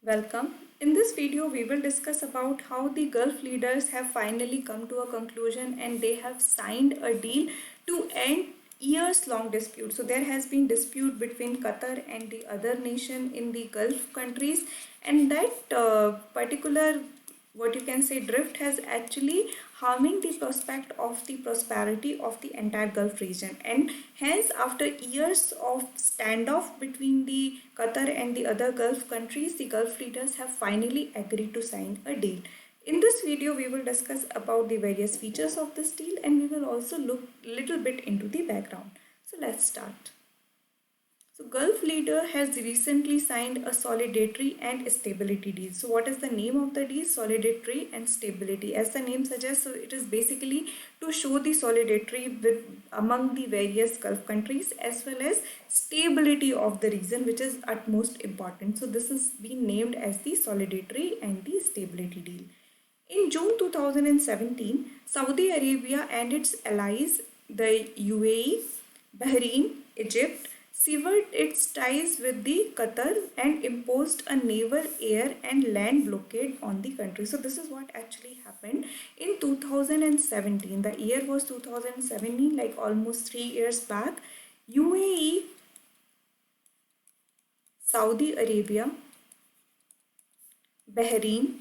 Welcome. In this video, we will discuss about how the Gulf leaders have finally come to a conclusion and they have signed a deal to end years-long dispute. So there has been dispute between Qatar and the other nation in the Gulf countries, and that particular what you can say drift has actually harming the prospect of the prosperity of the entire Gulf region, and hence after years of standoff between the Qatar and the other Gulf countries, the Gulf leaders have finally agreed to sign a deal. In this video we will discuss about the various features of this deal, and we will also look little bit into the background. So let's start. So Gulf leader has recently signed a solidarity and stability deal. So what is the name of the deal? Solidarity and stability. As the name suggests, so it is basically to show the solidarity with among the various Gulf countries as well as stability of the region, which is utmost important. So this is being named as the solidarity and the stability deal. In June 2017, Saudi Arabia and its allies, the UAE, Bahrain, Egypt, severed its ties with the Qatar and imposed a naval, air and land blockade on the country. So this is what actually happened in 2017. The year was 2017, like almost 3 years back. UAE, Saudi Arabia, Bahrain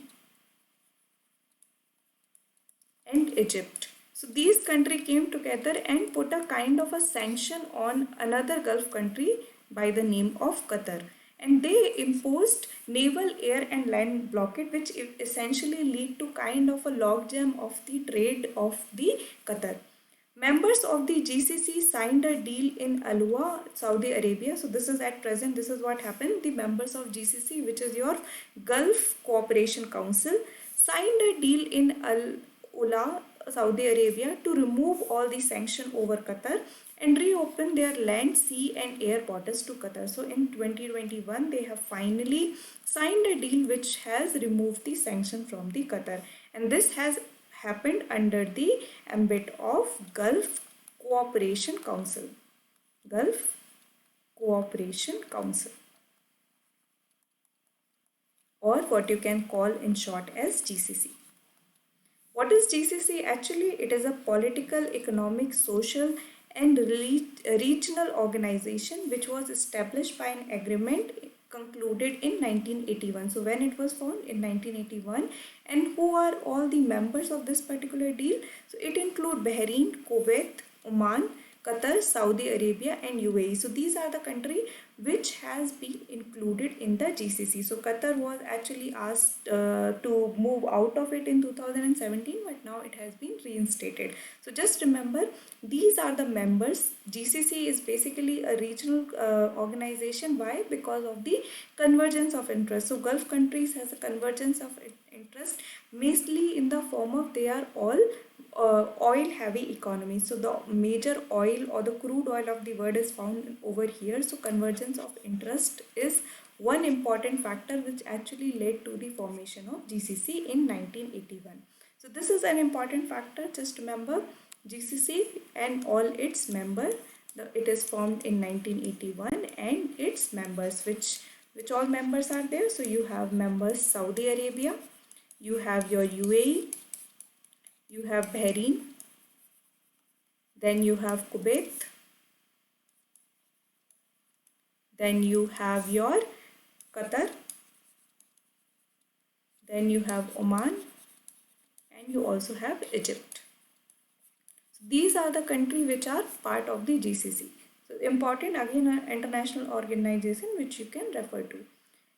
and Egypt. So these countries came together and put a kind of a sanction on another Gulf country by the name of Qatar. And they imposed naval, air and land blockade, which essentially lead to kind of a logjam of the trade of the Qatar. Members of the GCC signed a deal in Alwa, Saudi Arabia. So this is at present, this is what happened. The members of GCC, which is your Gulf Cooperation Council, signed a deal in Al-Ula, Saudi Arabia, to remove all the sanction over Qatar and reopen their land, sea and air borders to Qatar. So in 2021, they have finally signed a deal which has removed the sanction from the Qatar, and this has happened under the ambit of Gulf Cooperation Council. Gulf Cooperation Council, or what you can call in short as GCC. What is GCC? Actually, it is a political, economic, social and regional organization which was established by an agreement concluded in 1981. So when it was formed in 1981, and who are all the members of this particular deal? So it include Bahrain, Kuwait, Oman, Qatar, Saudi Arabia and UAE. So these are the country which has been included in the GCC. So Qatar was actually asked to move out of it in 2017, but now it has been reinstated. So just remember, these are the members. GCC is basically a regional organization. Why? Because of the convergence of interest. So Gulf countries has a convergence of interest, mainly in the form of they are all oil heavy economy. So the major oil or the crude oil of the world is found over here. So convergence of interest is one important factor which actually led to the formation of GCC in 1981. So this is an important factor. Just remember, GCC and all its members, it is formed in 1981, and its members, which all members are there. So you have members Saudi Arabia, you have your UAE, you have Bahrain, then you have Kuwait, then you have your Qatar, then you have Oman, and you also have Egypt. So these are the countries which are part of the GCC. So important, again, an international organization which you can refer to.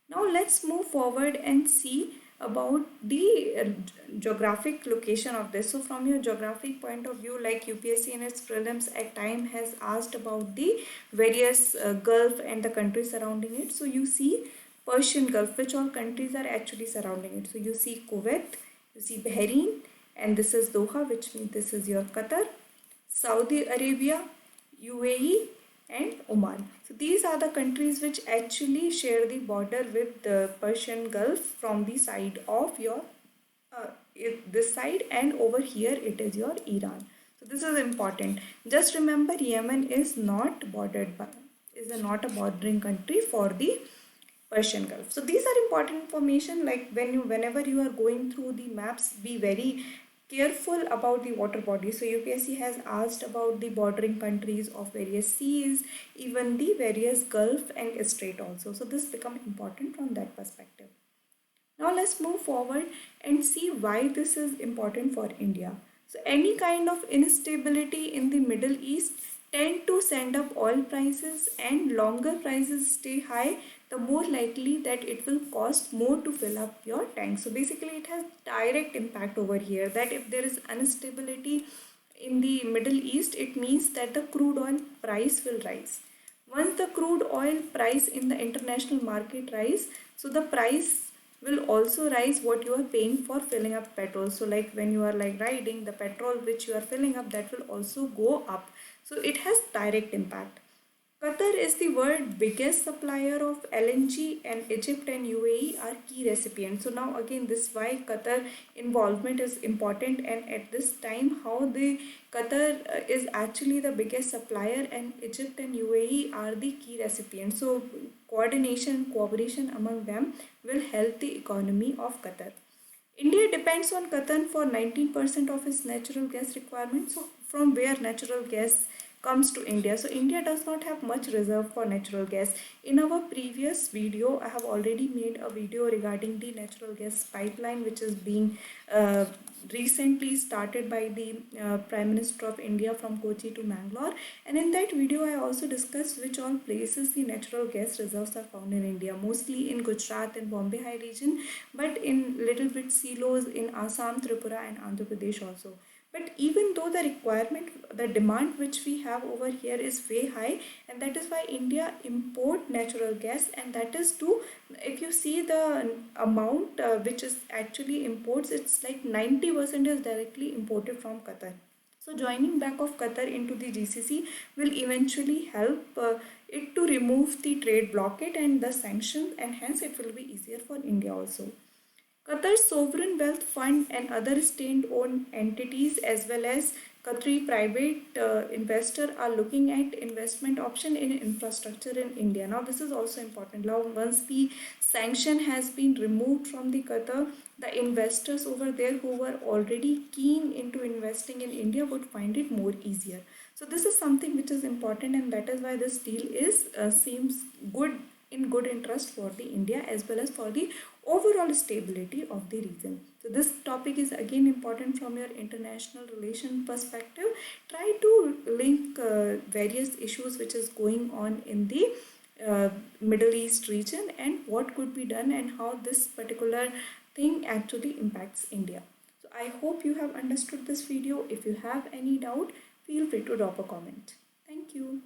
Now let's move forward and see about the geographic location of this. So from your geographic point of view, like UPSC in its prelims at time has asked about the various Gulf and the countries surrounding it. So you see Persian Gulf, which all countries are actually surrounding it. So you see Kuwait, you see Bahrain, and this is Doha, which means this is your Qatar, Saudi Arabia, UAE and Oman. So these are the countries which actually share the border with the Persian Gulf from the side of your this side, and over here it is your Iran. So this is important. Just remember, Yemen is not bordered by, is not a bordering country for the Persian Gulf. So these are important information, like whenever you are going through the maps, be very careful about the water bodies. So UPSC has asked about the bordering countries of various seas, even the various Gulf and Strait also. So this become important from that perspective. Now let's move forward and see why this is important for India. So any kind of instability in the Middle East tend to send up oil prices, and longer prices stay high, the more likely that it will cost more to fill up your tank. So basically it has direct impact over here, that if there is instability in the Middle East, it means that the crude oil price will rise. Once the crude oil price in the international market rise, so the price will also rise what you are paying for filling up petrol. So like when you are like riding, the petrol which you are filling up, that will also go up. So it has direct impact. Qatar is the world's biggest supplier of LNG, and Egypt and UAE are key recipients. So now again this why Qatar involvement is important, and at this time how the Qatar is actually the biggest supplier and Egypt and UAE are the key recipients. So coordination, cooperation among them will help the economy of Qatar. India depends on Qatar for 19% of its natural gas requirements. So, from where natural gas comes to India? So, India does not have much reserve for natural gas. In our previous video, I have already made a video regarding the natural gas pipeline, which is being uh, recently started by the Prime Minister of India from Kochi to Mangalore. And in that video, I also discussed which all places the natural gas reserves are found in India, mostly in Gujarat and Bombay High region, but in little bit silos in Assam, Tripura and Andhra Pradesh also. But even though the requirement, the demand which we have over here is way high, and that is why India import natural gas, and that is to, if you see the amount which is actually imports, it's like 90% is directly imported from Qatar. So joining back of Qatar into the GCC will eventually help it to remove the trade blockade and the sanctions, and hence it will be easier for India also. Qatar's sovereign wealth fund and other state-owned entities, as well as Qatari private investor, are looking at investment option in infrastructure in India. Now this is also important. Now once the sanction has been removed from the Qatar, the investors over there who were already keen into investing in India would find it more easier. So this is something which is important, and that is why this deal is seems good, in good interest for the India as well as for the overall stability of the region. So this topic is again important from your international relation perspective. Try to link various issues which is going on in the Middle East region, and what could be done, and how this particular thing actually impacts India. So I hope you have understood this video. If you have any doubt, feel free to drop a comment. Thank you.